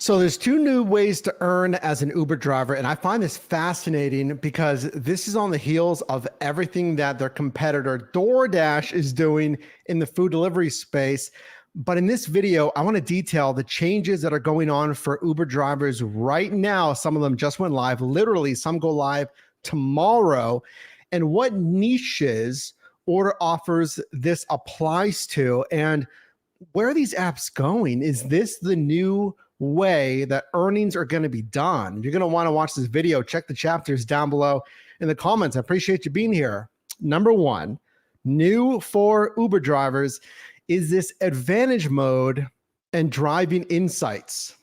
So there's two new ways to earn as an Uber driver, and I find this fascinating because this is on the heels of everything that their competitor DoorDash is doing in the food delivery space. But in this video, I want to detail the changes that are going on for Uber drivers right now. Some of them just went live, literally some go live tomorrow, and what niches order offers this applies to, and where are these apps going? Is this the new way that earnings are going to be done? You're going to want to watch this video. Check the chapters down below in the comments. I appreciate you being here. Number one, new for Uber drivers is this advantage mode and driving insights.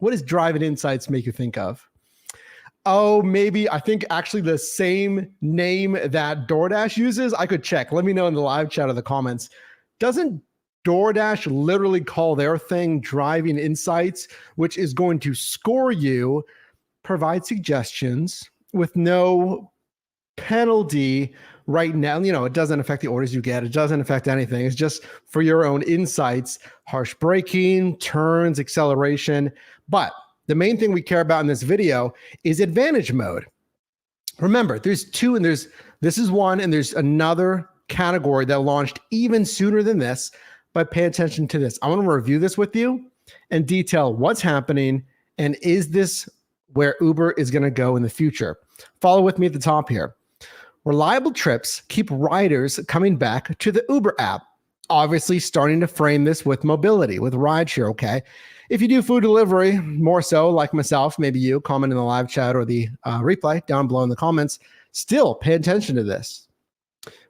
What does driving insights make you think of? Oh, maybe I think actually the same name that DoorDash uses. I could check. Let me know in the live chat or the comments. Doesn't DoorDash literally call their thing driving insights, which is going to score you, provide suggestions with no penalty right now? You know, it doesn't affect the orders you get. It doesn't affect anything. It's just for your own insights, harsh braking, turns, acceleration. But the main thing we care about in this video is advantage mode. Remember, there's two, and this is one, and there's another category that launched even sooner than this. But pay attention to this. I want to review this with you and detail what's happening, and is this where Uber is going to go in the future? Follow with me at the top here. Reliable trips keep riders coming back to the Uber app. Obviously, starting to frame this with mobility, with rideshare, okay? If you do food delivery, more so like myself, maybe you, comment in the live chat or the replay down below in the comments, still pay attention to this.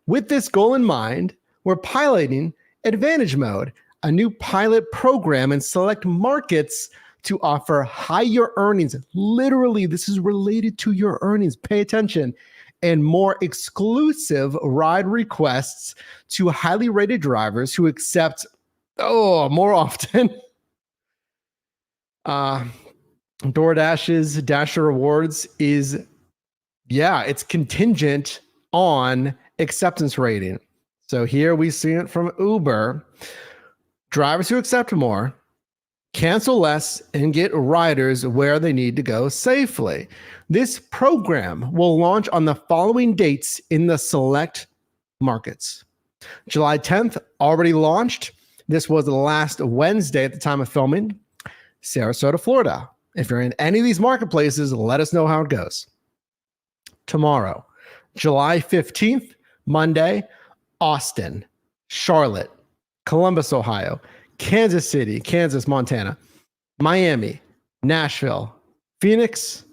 With this goal in mind, we're piloting Advantage Mode, a new pilot program in select markets to offer higher earnings. Literally, this is related to your earnings. Pay attention. And more exclusive ride requests to highly rated drivers who accept, more often, DoorDash's Dasher Rewards is, it's contingent on acceptance rating. So here we see it from Uber. Drivers who accept more, cancel less, and get riders where they need to go safely. This program will launch on the following dates in the select markets. July 10th, already launched. This was the last Wednesday at the time of filming. Sarasota, Florida. If you're in any of these marketplaces, let us know how it goes. Tomorrow, July 15th, Monday, Austin, Charlotte, Columbus, Ohio, Kansas City, Kansas, Montana, Miami, Nashville, Phoenix,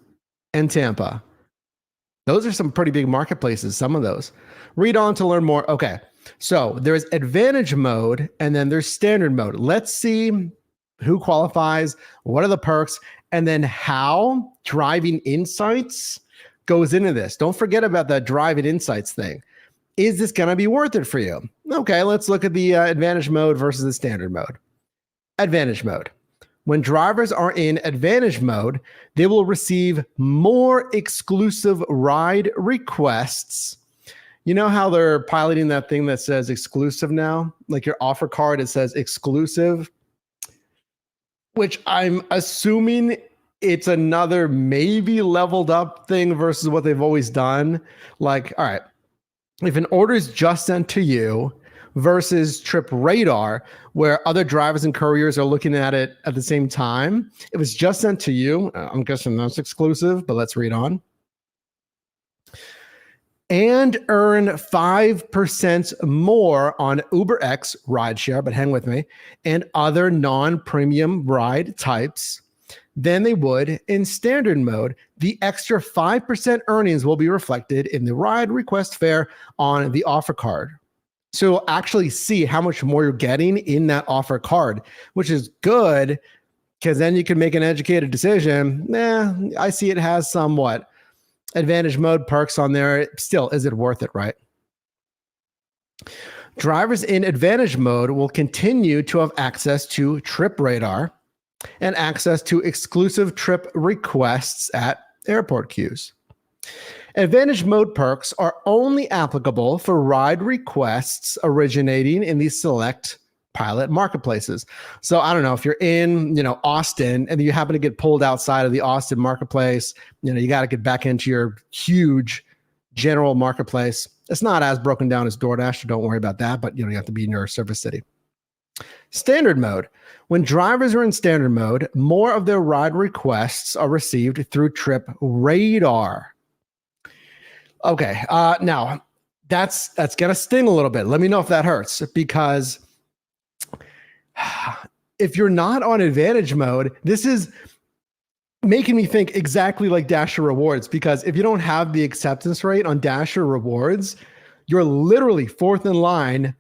and Tampa. Those are some pretty big marketplaces, some of those. Read on to learn more. Okay, so there's advantage mode and then there's standard mode. Let's see who qualifies, what are the perks, and then how driving insights goes into this. Don't forget about that driving insights thing. Is this going to be worth it for you? Okay, let's look at the advantage mode versus the standard mode. Advantage mode. When drivers are in advantage mode, they will receive more exclusive ride requests. You know how they're piloting that thing that says exclusive now? Like your offer card, it says exclusive, which I'm assuming it's another maybe leveled up thing versus what they've always done. Like, all right, if an order is just sent to you versus Trip Radar, where other drivers and couriers are looking at it at the same time, if it's just sent to you, I'm guessing that's exclusive, but let's read on. And earn 5% more on UberX rideshare, but hang with me, and other non-premium ride types than they would in standard mode. The extra 5% earnings will be reflected in the ride request fare on the offer card. So you'll actually see how much more you're getting in that offer card, which is good because then you can make an educated decision. I see it has somewhat advantage mode perks on there. Still, is it worth it, right? Drivers in advantage mode will continue to have access to Trip Radar and access to exclusive trip requests at airport queues. Advantage mode perks are only applicable for ride requests originating in the select pilot marketplaces. So I don't know if you're in, Austin and you happen to get pulled outside of the Austin marketplace, you got to get back into your huge general marketplace. It's not as broken down as DoorDash, so don't worry about that, but you have to be in your service city. Standard mode. When drivers are in standard mode, more of their ride requests are received through Trip Radar. Okay, now that's gonna sting a little bit. Let me know if that hurts, because if you're not on advantage mode, this is making me think exactly like Dasher rewards, because if you don't have the acceptance rate on Dasher rewards, you're literally fourth in line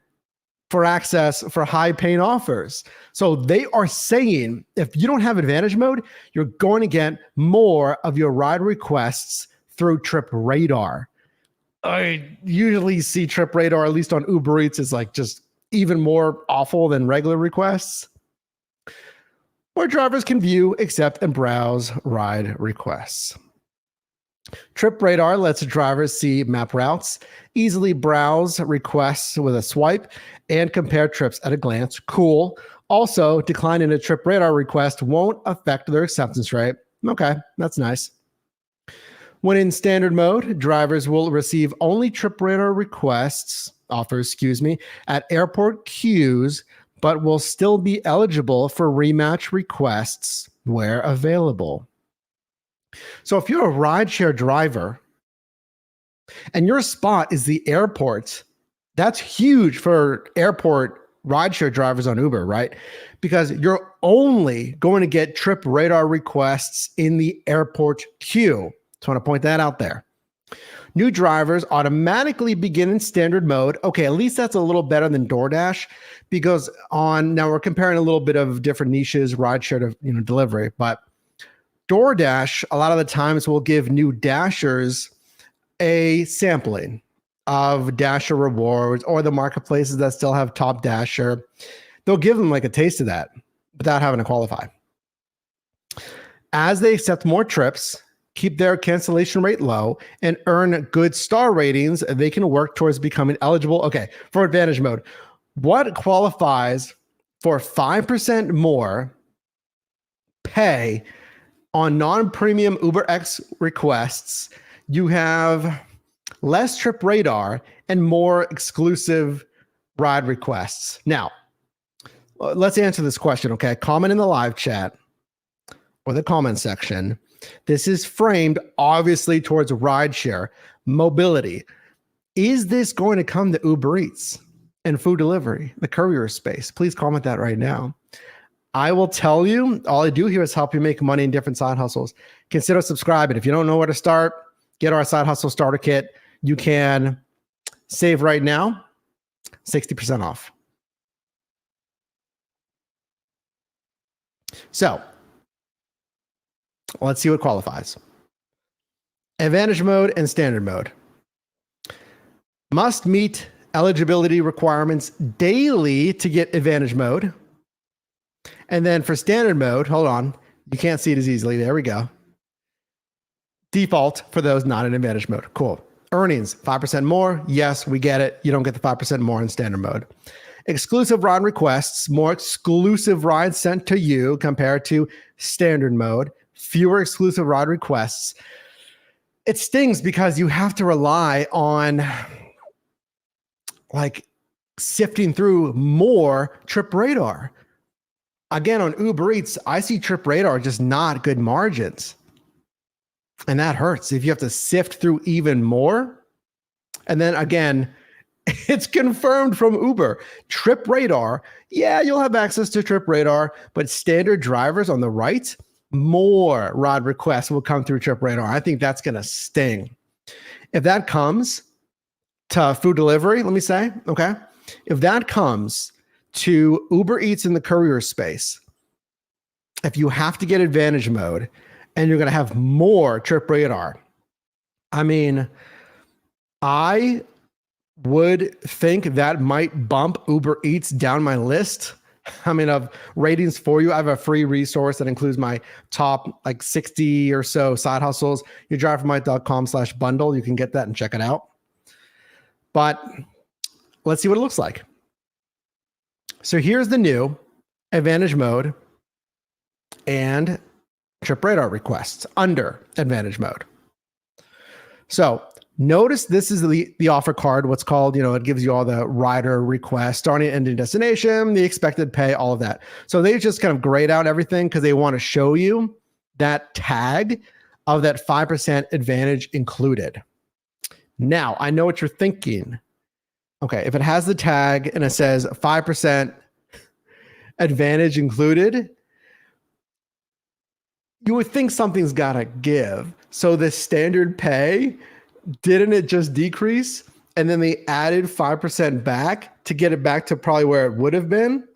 for access for high paying offers. So they are saying if you don't have advantage mode, you're going to get more of your ride requests through Trip Radar. I usually see Trip Radar, at least on Uber Eats, is like just even more awful than regular requests. Where drivers can view, accept, and browse ride requests. Trip Radar lets drivers see map routes, easily browse requests with a swipe, and compare trips at a glance. Cool. Also, declining a Trip Radar request won't affect their acceptance rate. Okay, that's nice. When in standard mode, drivers will receive only Trip Radar offers, at airport queues, but will still be eligible for rematch requests where available. So if you're a rideshare driver and your spot is the airport, that's huge for airport rideshare drivers on Uber, right? Because you're only going to get Trip Radar requests in the airport queue. Just want to point that out there. New drivers automatically begin in standard mode. Okay, at least that's a little better than DoorDash, because now we're comparing a little bit of different niches, rideshare to delivery, but DoorDash a lot of the times will give new Dashers a sampling of Dasher rewards, or the marketplaces that still have top Dasher. They'll give them like a taste of that without having to qualify. As they accept more trips, keep their cancellation rate low, and earn good star ratings, they can work towards becoming eligible. Okay, for advantage mode, what qualifies for 5% more pay on non-premium UberX requests? You have less Trip Radar and more exclusive ride requests. Now, let's answer this question, okay? Comment in the live chat or the comment section. This is framed obviously towards rideshare, mobility. Is this going to come to Uber Eats and food delivery, the courier space? Please comment that right now. I will tell you, all I do here is help you make money in different side hustles. Consider subscribing. If you don't know where to start, get our side hustle starter kit. You can save right now, 60% off. So let's see what qualifies. Advantage mode and standard mode. Must meet eligibility requirements daily to get advantage mode. And then for standard mode, hold on, you can't see it as easily. There we go. Default for those not in advantage mode. Cool. Earnings, 5% more. Yes, we get it. You don't get the 5% more in standard mode. Exclusive ride requests, more exclusive rides sent to you compared to standard mode. Fewer exclusive ride requests. It stings because you have to rely on like sifting through more Trip Radar. Again, on Uber Eats, I see Trip Radar just not good margins. And that hurts if you have to sift through even more. And then again, it's confirmed from Uber. Trip Radar, yeah, you'll have access to Trip Radar, but standard drivers on the right, more ride requests will come through Trip Radar. I think that's going to sting. If that comes to food delivery, let me say, okay, if that comes to Uber Eats in the courier space, if you have to get advantage mode and you're going to have more Trip Radar, I mean, I would think that might bump Uber Eats down my list. I mean, of ratings for you. I have a free resource that includes my top like 60 or so side hustles. yourdrivermight.com/bundle. You can get that and check it out. But let's see what it looks like. So here's the new Advantage mode and trip radar requests under Advantage mode. So notice this is the offer card, what's called, it gives you all the rider requests, starting and ending destination, the expected pay, all of that. So they just kind of grayed out everything because they want to show you that tag of that 5% advantage included. Now, I know what you're thinking. Okay, if it has the tag and it says 5% advantage included, you would think something's got to give. So the standard pay, didn't it just decrease? And then they added 5% back to get it back to probably where it would have been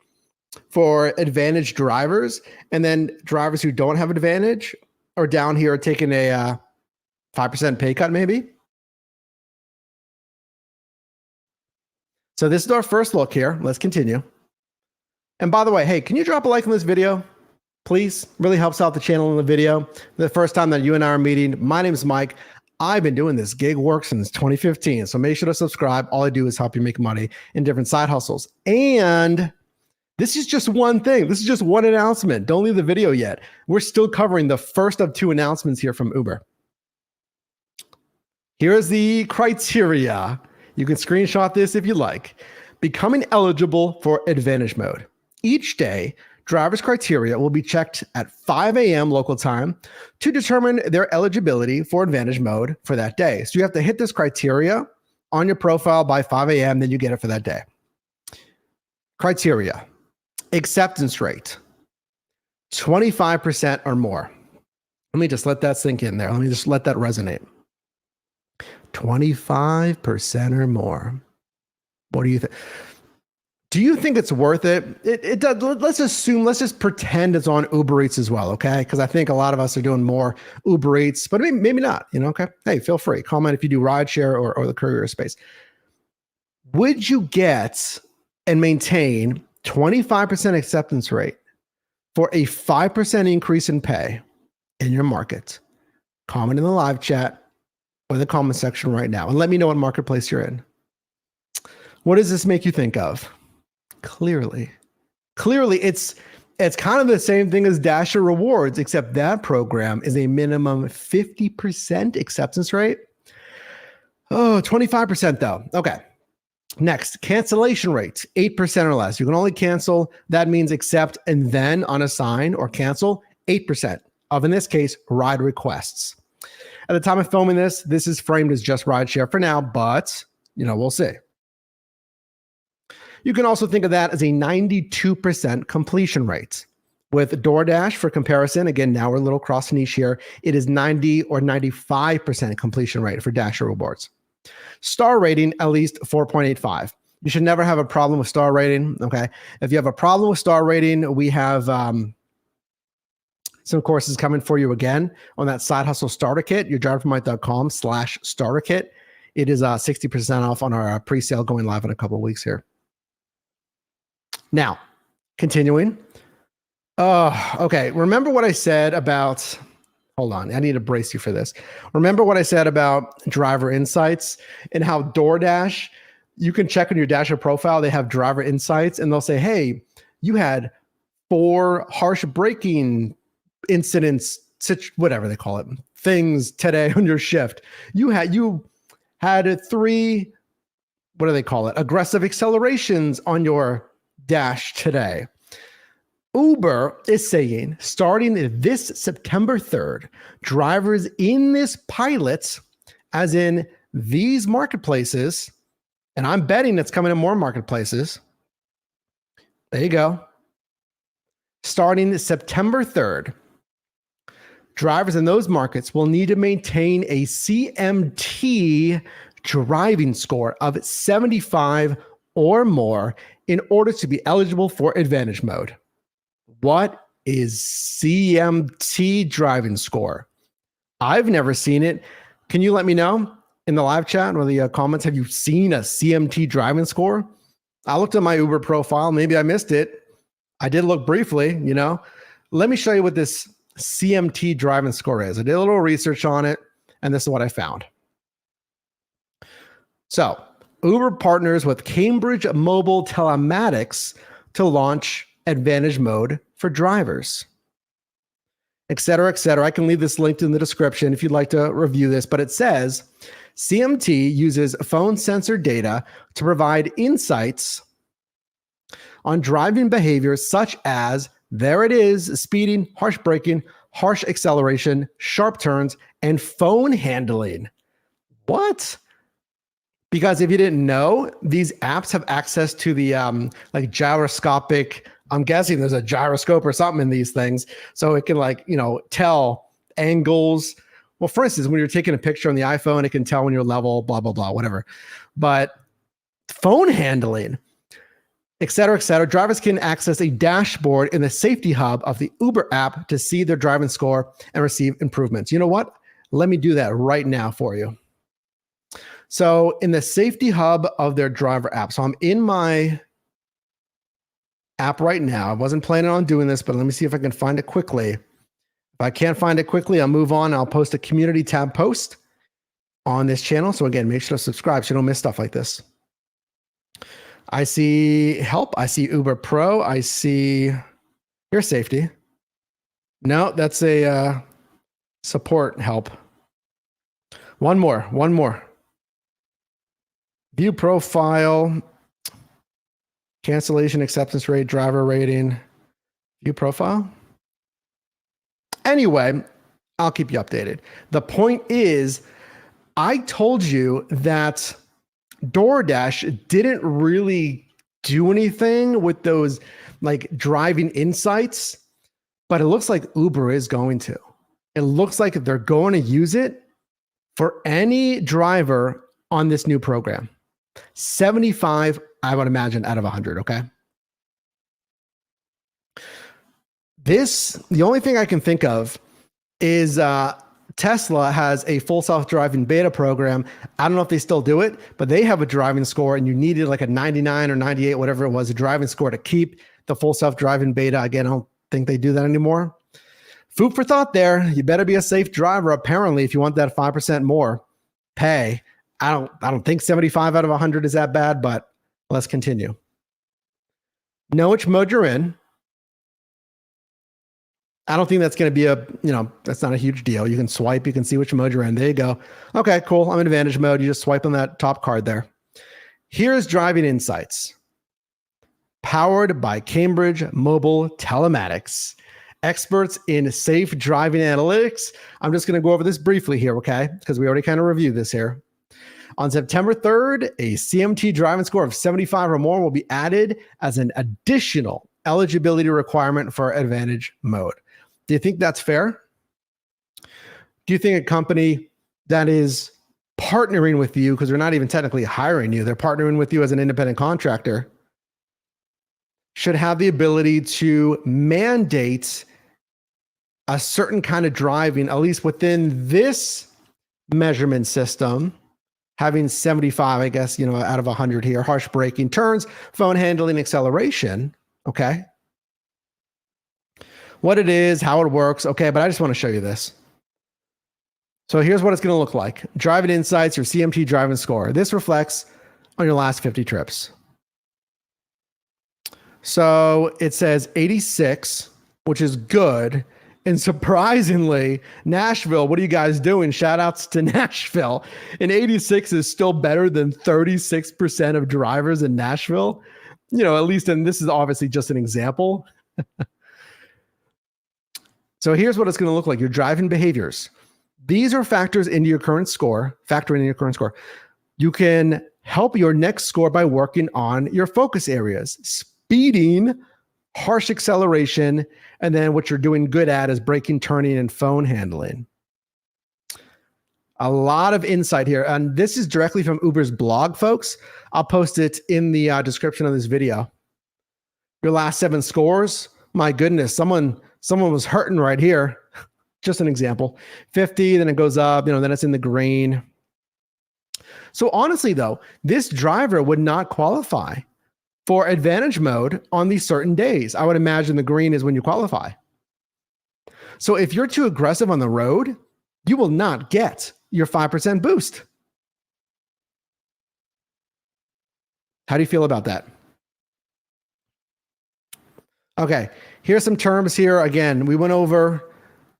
for advantage drivers. And then drivers who don't have advantage are down here taking a 5% pay cut maybe. So this is our first look here. Let's continue. And by the way, hey, can you drop a like on this video? Please, really helps out the channel in the video. The first time that you and I are meeting, my name is Mike. I've been doing this gig work since 2015. So make sure to subscribe. All I do is help you make money in different side hustles. And this is just one thing. This is just one announcement. Don't leave the video yet. We're still covering the first of 2 announcements here from Uber. Here's the criteria. You can screenshot this if you like. Becoming eligible for Advantage mode. Each day, drivers' criteria will be checked at 5 a.m. local time to determine their eligibility for Advantage mode for that day. So you have to hit this criteria on your profile by 5 a.m., then you get it for that day. Criteria. Acceptance rate. 25% or more. Let me just let that sink in there. Let me just let that resonate. 25% or more. What do you think? Do you think it's worth it? It does. Let's just pretend it's on Uber Eats as well, okay? Because I think a lot of us are doing more Uber Eats, but maybe not, okay? Hey, feel free. Comment if you do rideshare or the courier space. Would you get and maintain 25% acceptance rate for a 5% increase in pay in your market? Comment in the live chat or the comment section right now and let me know what marketplace you're in. What does this make you think of? Clearly, it's kind of the same thing as Dasher Rewards, except that program is a minimum 50% acceptance rate. Oh, 25% though. Okay. Next, cancellation rate, 8% or less. You can only cancel. That means accept and then unassign or cancel 8% of, in this case, ride requests. At the time of filming this is framed as just rideshare for now, but we'll see. You can also think of that as a 92% completion rate. With DoorDash, for comparison, again, now we're a little cross niche here, it is 90 or 95% completion rate for Dasher Rewards. Star rating, at least 4.85. You should never have a problem with star rating, okay? If you have a problem with star rating, we have some courses coming for you again on that Side Hustle Starter Kit, yourdriverformike.com/starter kit. It is 60% off on our pre-sale going live in a couple of weeks here. Now, continuing. Okay. Remember what I said about, hold on, I need to brace you for this. Remember what I said about driver insights and how DoorDash, you can check on your Dasher profile, they have driver insights and they'll say, hey, you had 4 harsh braking incidents, whatever they call it, things today on your shift. You had 3, what do they call it? Aggressive accelerations on your dash today. Uber is saying, starting this September 3rd, drivers in this pilot, as in these marketplaces, and I'm betting it's coming in more marketplaces. There you go. Starting September 3rd, drivers in those markets will need to maintain a CMT driving score of 75 or more in order to be eligible for Advantage mode. What is CMT driving score? I've never seen it. Can you let me know in the live chat or the comments? Have you seen a CMT driving score? I looked at my Uber profile. Maybe I missed it. I did look briefly, Let me show you what this CMT driving score is. I did a little research on it, and this is what I found. So, Uber partners with Cambridge Mobile Telematics to launch Advantage mode for drivers, et cetera, et cetera. I can leave this linked in the description if you'd like to review this, but it says CMT uses phone sensor data to provide insights on driving behaviors such as, there it is, speeding, harsh braking, harsh acceleration, sharp turns, and phone handling. What? Because if you didn't know, these apps have access to the like gyroscopic, I'm guessing there's a gyroscope or something in these things. So it can tell angles. Well, for instance, when you're taking a picture on the iPhone, it can tell when you're level, blah, blah, blah, whatever. But phone handling, et cetera, et cetera. Drivers can access a dashboard in the safety hub of the Uber app to see their driving score and receive improvements. You know what? Let me do that right now for you. So in the safety hub of their driver app, so I'm in my app right now. I wasn't planning on doing this, but let me see if I can find it quickly. If I can't find it quickly, I'll move on. I'll post a community tab post on this channel. So again, make sure to subscribe so you don't miss stuff like this. I see help. I see Uber Pro. I see your safety. No, that's a support help. One more. View profile, cancellation acceptance rate, driver rating, view profile. Anyway, I'll keep you updated. The point is, I told you that DoorDash didn't really do anything with those driving insights, but it looks like Uber is going to. It looks like they're going to use it for any driver on this new program. 75, I would imagine, out of 100, okay? The only thing I can think of is Tesla has a full self-driving beta program. I don't know if they still do it, but they have a driving score and you needed a 99 or 98, whatever it was, a driving score to keep the full self-driving beta. Again, I don't think they do that anymore. Food for thought there. You better be a safe driver, apparently, if you want that 5% more pay. I don't think 75 out of 100 is that bad, but let's continue. Know which mode you're in. I don't think that's going to be that's not a huge deal. You can swipe, you can see which mode you're in. There you go. Okay, cool. I'm in Advantage mode. You just swipe on that top card there. Here's driving insights. Powered by Cambridge Mobile Telematics. Experts in safe driving analytics. I'm just going to go over this briefly here, okay? Because we already kind of reviewed this here. On September 3rd, a CMT driving score of 75 or more will be added as an additional eligibility requirement for Advantage mode. Do you think that's fair? Do you think a company that is partnering with you, because they're not even technically hiring you, they're partnering with you as an independent contractor, should have the ability to mandate a certain kind of driving, at least within this measurement system, having 75, I guess, out of 100 here, harsh braking, turns, phone handling, acceleration, okay? What it is, how it works, okay, but I just want to show you this. So here's what it's going to look like. Driving insights, your CMT driving score. This reflects on your last 50 trips. So it says 86, which is good. And surprisingly, Nashville, what are you guys doing? Shout outs to Nashville. And 86 is still better than 36% of drivers in Nashville. At least, and this is obviously just an example. So here's what it's going to look like. Your driving behaviors. These are factors into your current score, factoring in your current score. You can help your next score by working on your focus areas, speeding, harsh acceleration, and then what you're doing good at is braking, turning, and phone handling. A lot of insight here. And this is directly from Uber's blog, folks. I'll post it in the description of this video. Your last 7 scores, my goodness, someone was hurting right here. Just an example. 50, then it goes up, then it's in the green. So honestly, though, this driver would not qualify for Advantage mode on these certain days. I would imagine the green is when you qualify. So if you're too aggressive on the road, you will not get your 5% boost. How do you feel about that? Okay, here's some terms here. Again, we went over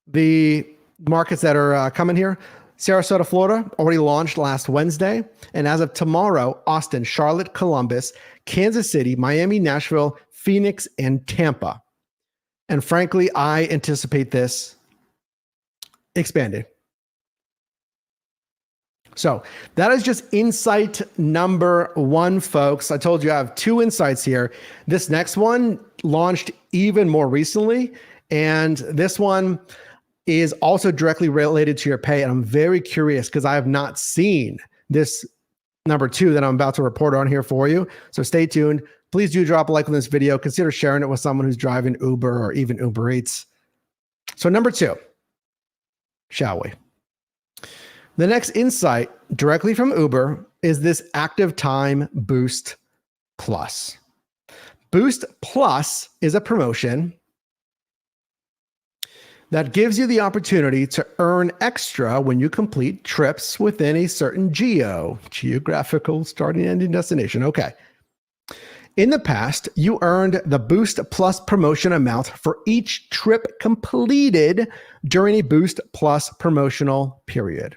the markets that are coming here. Sarasota, Florida, already launched last Wednesday. And as of tomorrow, Austin, Charlotte, Columbus, Kansas City, Miami, Nashville, Phoenix, and Tampa. And frankly, I anticipate this expanding. So that is just insight number one, folks. I told you I have two insights here. This next one launched even more recently, and this one is also directly related to your pay. And I'm very curious because I have not seen this number two that I'm about to report on here for you. So stay tuned. Please do drop a like on this video. Consider sharing it with someone who's driving Uber or even Uber Eats. So number two, shall we? The next insight directly from Uber is this Active Time Boost Plus. Boost Plus is a promotion that gives you the opportunity to earn extra when you complete trips within a certain geographical starting and ending destination. Okay. In the past, you earned the Boost Plus promotion amount for each trip completed during a Boost Plus promotional period.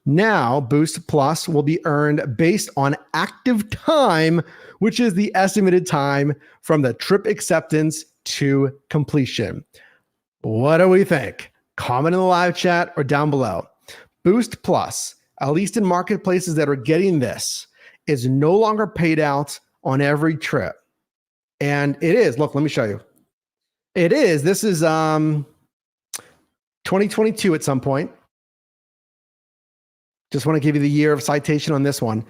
Now, Boost Plus will be earned based on active time, which is the estimated time from the trip acceptance to completion. What do we think? Comment in the live chat or down below. Boost Plus, at least in marketplaces that are getting this, is no longer paid out on every trip. And it is, look, let me show you. It is, this is 2022 at some point. Just want to give you the year of citation on this one.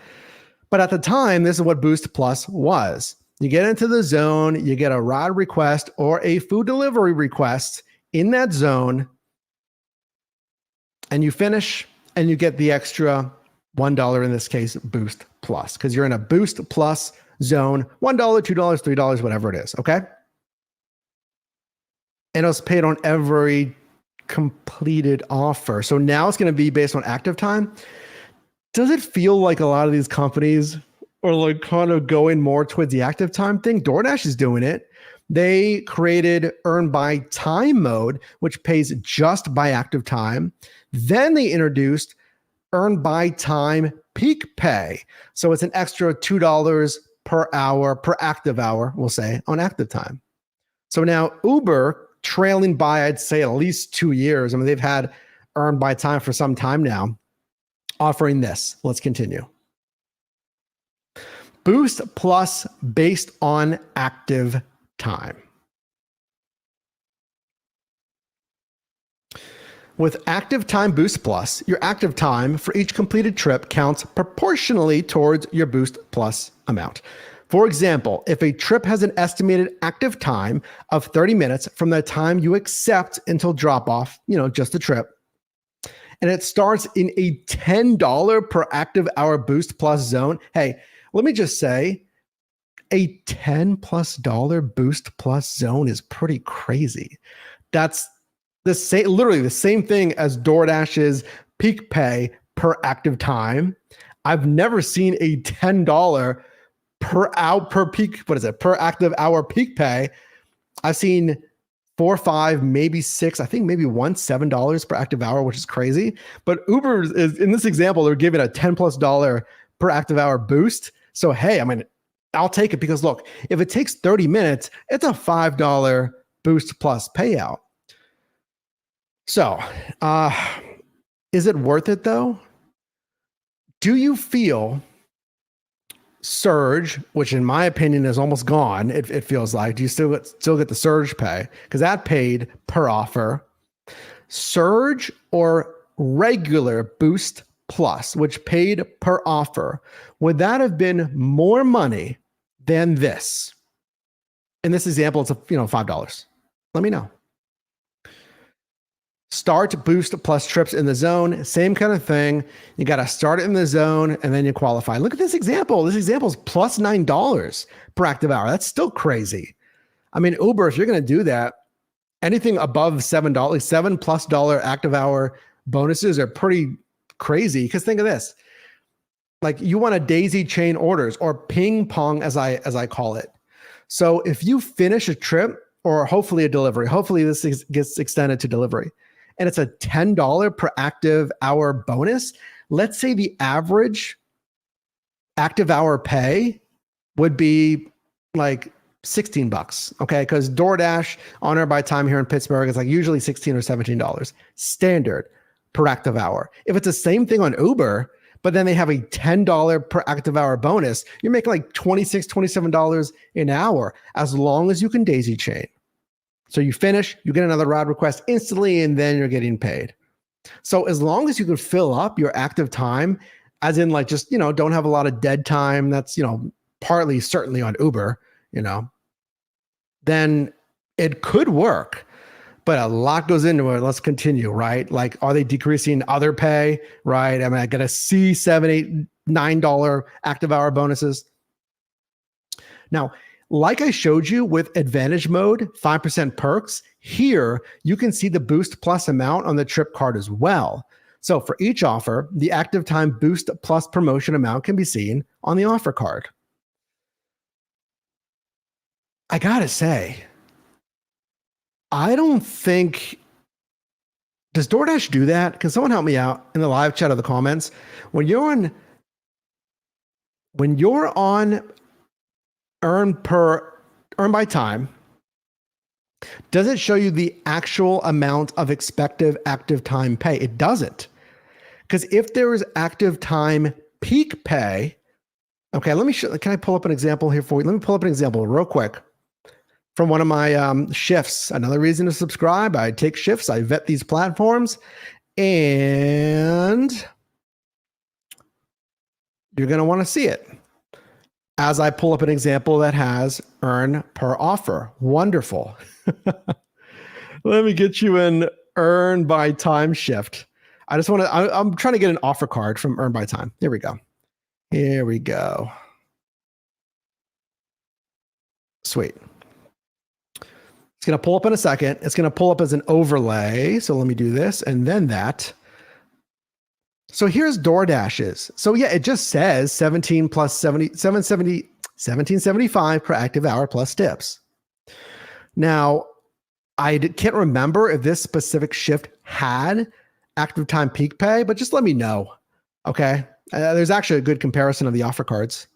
But at the time, this is what Boost Plus was. You get into the zone, you get a ride request or a food delivery request in that zone, and you finish and you get the extra $1, in this case, Boost Plus, because you're in a Boost Plus zone, $1, $2, $3, whatever it is, okay? And it was paid on every completed offer. So now it's going to be based on active time. Does it feel like a lot of these companies are like kind of going more towards the active time thing? DoorDash is doing it. They created earn by time mode, which pays just by active time. Then they introduced earn by time peak pay. So it's an extra $2 per hour, per active hour, we'll say, on active time. So now Uber, trailing by, I'd say, at least 2 years. I mean, they've had earned by time for some time now, offering this. Let's continue. Boost Plus based on active time. With Active Time Boost Plus, your active time for each completed trip counts proportionally towards your Boost Plus amount. For example, if a trip has an estimated active time of 30 minutes from the time you accept until drop off, just the trip, and it starts in a $10 per active hour Boost Plus zone, hey, let me just say, a $10+ Boost Plus zone is pretty crazy. That's literally the same thing as DoorDash's peak pay per active time. I've never seen a $10 per active hour peak pay. I've seen 4, 5, maybe 6, I think maybe once $7 per active hour, which is crazy. But Uber is, in this example, they're giving a $10+ per active hour boost. So hey, I mean, I'll take it, because look, if it takes 30 minutes, it's a $5 Boost Plus payout. So, is it worth it though? Do you feel surge, which in my opinion is almost gone, it feels like, do you still get the surge pay? Because that paid per offer. Surge or regular Boost Plus, which paid per offer, would that have been more money than this? In this example, it's $5. Let me know. Start Boost Plus trips in the zone, same kind of thing. You got to start it in the zone and then you qualify. Look at this example. This example is plus $9 per active hour. That's still crazy. I mean, Uber, if you're going to do that, anything above $7, $7+ active hour bonuses are pretty crazy. Because think of this, like you want to daisy chain orders, or ping pong as I call it. So if you finish a trip or hopefully a delivery, hopefully this gets extended to delivery, and it's a $10 per active hour bonus, let's say the average active hour pay would be like $16, okay? Because DoorDash on Earn by Time here in Pittsburgh is like usually $16 or $17 standard per active hour. If it's the same thing on Uber, but then they have a $10 per active hour bonus, you're making like $26, $27 an hour as long as you can daisy chain. So you finish, you get another ride request instantly, and then you're getting paid. So as long as you can fill up your active time, as in like just, don't have a lot of dead time, that's, partly certainly on Uber, then it could work. But a lot goes into it. Let's continue, right? Like, are they decreasing other pay, right? I got to see $7, $8, $9 active hour bonuses. Now, like I showed you with Advantage Mode, 5% perks, here you can see the Boost Plus amount on the trip card as well. So for each offer, the active time Boost Plus promotion amount can be seen on the offer card. I gotta say, I don't think, does DoorDash do that? Can someone help me out in the live chat or the comments? When you're on Earn by Time, does it show you the actual amount of expected active time pay? It doesn't. Because if there is active time peak pay, okay, can I pull up an example here for you? Let me pull up an example real quick from one of my shifts. Another reason to subscribe, I take shifts, I vet these platforms, and you're going to want to see it as I pull up an example that has earn per offer. Wonderful. Let me get you an Earn by Time shift. I'm trying to get an offer card from Earn by Time. Here we go. Sweet. It's going to pull up in a second. It's going to pull up as an overlay. So let me do this and then that. So here's DoorDash's. So yeah, it just says 17 plus 70, 1775 per active hour plus tips. Now, I can't remember if this specific shift had active time peak pay, but just let me know. Okay. There's actually a good comparison of the offer cards.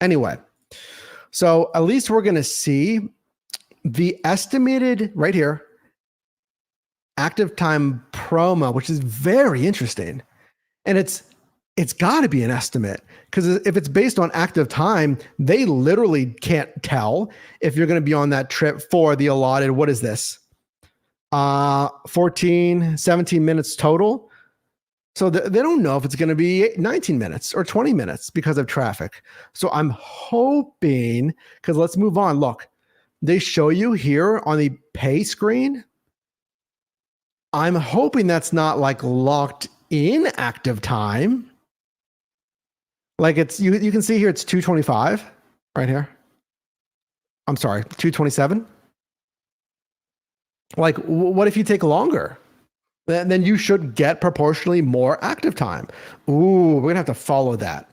Anyway, so at least we're going to see the estimated right here active time promo, which is very interesting. And it's got to be an estimate, because if it's based on active time, they literally can't tell if you're going to be on that trip for the allotted, what is this? 14, 17 minutes total. So they don't know if it's going to be 19 minutes or 20 minutes because of traffic. So I'm hoping, because let's move on. Look, they show you here on the pay screen. I'm hoping that's not like locked in active time. Like it's, you can see here, it's 225 right here. I'm sorry, 227. Like, what if you take longer? Then you should get proportionally more active time. Ooh, we're gonna have to follow that.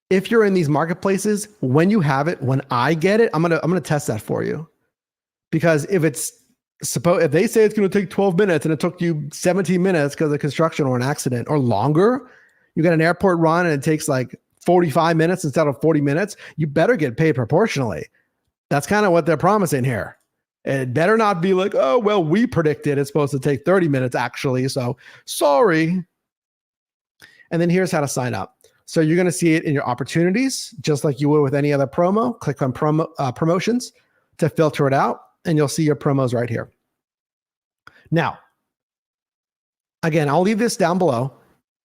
If you're in these marketplaces, when you have it, when I get it, I'm gonna test that for you. Because if they say it's gonna take 12 minutes and it took you 17 minutes because of construction or an accident or longer, you got an airport run and it takes like 45 minutes instead of 40 minutes, you better get paid proportionally. That's kind of what they're promising here. It better not be like, oh, well, we predicted it's supposed to take 30 minutes actually, so sorry. And then here's how to sign up. So you're going to see it in your opportunities, just like you would with any other promo. Click on promotions to filter it out, and you'll see your promos right here. Now, again, I'll leave this down below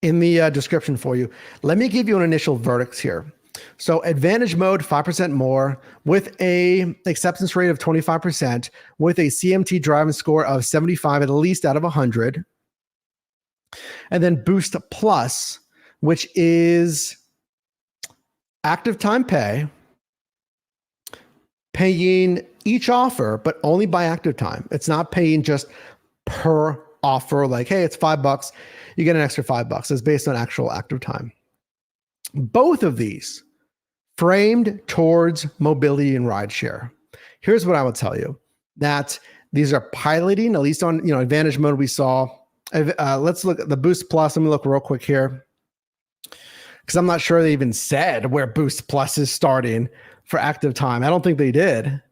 in the description for you. Let me give you an initial verdict here. So Advantage Mode, 5% more, with a acceptance rate of 25%, with a CMT Driving Score of 75 at least out of 100. And then Boost Plus, which is active time pay, paying each offer, but only by active time. It's not paying just per offer, like, hey, it's $5, you get an extra $5. It's based on actual active time. Both of these framed towards mobility and rideshare. Here's what I would tell you, that these are piloting, at least on Advantage mode we saw. Let's look at the Boost Plus. Let me look real quick here, because I'm not sure they even said where Boost Plus is starting for active time. I don't think they did.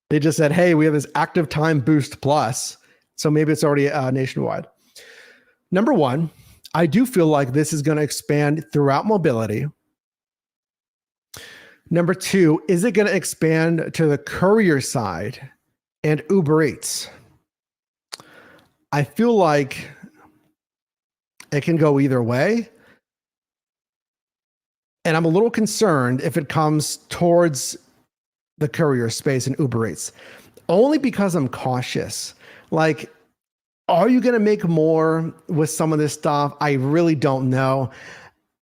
They just said, hey, we have this active time Boost Plus. So maybe it's already nationwide. Number one, I do feel like this is going to expand throughout mobility. Number two, is it going to expand to the courier side and Uber Eats? I feel like it can go either way. And I'm a little concerned if it comes towards the courier space and Uber Eats, only because I'm cautious. Like, are you going to make more with some of this stuff? I really don't know,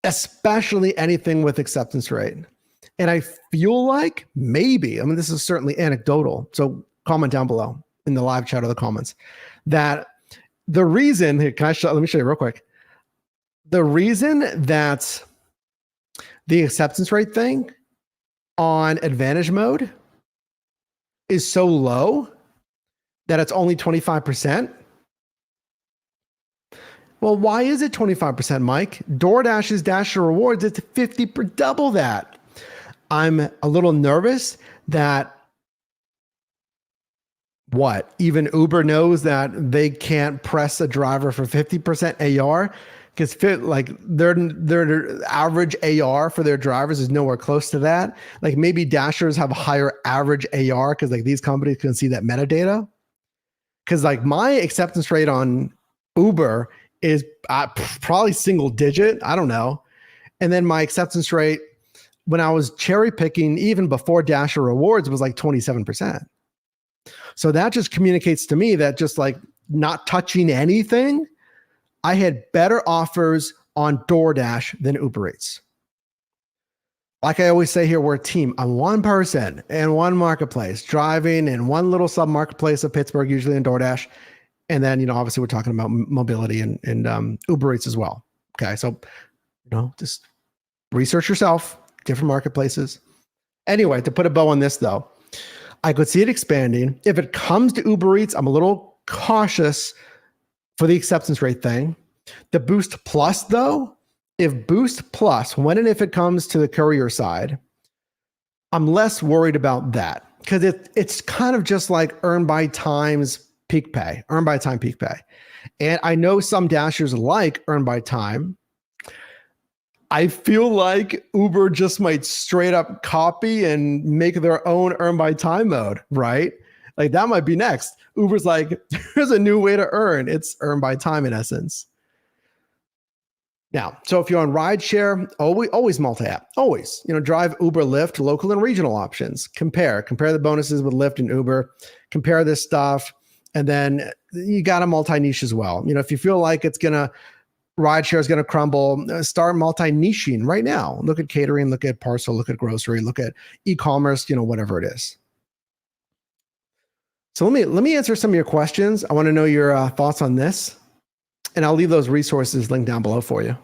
especially anything with acceptance rate. And I feel like maybe, I mean, this is certainly anecdotal, so comment down below in the live chat or the comments, that the reason, let me show you real quick. The reason that the acceptance rate thing on Advantage mode is so low, that it's only 25%. Well, why is it 25%, Mike? DoorDash's Dasher Rewards, it's 50 per double that. I'm a little nervous that even Uber knows that they can't press a driver for 50% AR, because their average AR for their drivers is nowhere close to that. Like, maybe Dashers have a higher average AR because like these companies can see that metadata. Because like my acceptance rate on Uber is probably single digit. I don't know. And then my acceptance rate when I was cherry picking, even before Dasher Rewards, was like 27%. So that just communicates to me that just like not touching anything, I had better offers on DoorDash than Uber Eats. Like I always say here, we're a team. I'm one person in one marketplace, driving in one little sub marketplace of Pittsburgh, usually in DoorDash. And then, obviously we're talking about mobility and Uber Eats as well. Okay. So, just research yourself, different marketplaces. Anyway, to put a bow on this though, I could see it expanding. If it comes to Uber Eats, I'm a little cautious for the acceptance rate thing. The Boost Plus though, if Boost Plus, when and if it comes to the courier side, I'm less worried about that, because it's kind of just like earn by times peak pay, earn by time peak pay. And I know some Dashers like earn by time. I feel like Uber just might straight up copy and make their own earn by time mode, right? Like that might be next. Uber's like, there's a new way to earn. It's earn by time in essence. Now, so if you're on rideshare, always multi-app, always, drive Uber, Lyft, local and regional options. Compare the bonuses with Lyft and Uber, compare this stuff. And then you got a multi-niche as well. If you feel like rideshare is going to crumble, start multi-niching right now. Look at catering, look at parcel, look at grocery, look at e-commerce, whatever it is. So let me answer some of your questions. I want to know your thoughts on this, and I'll leave those resources linked down below for you.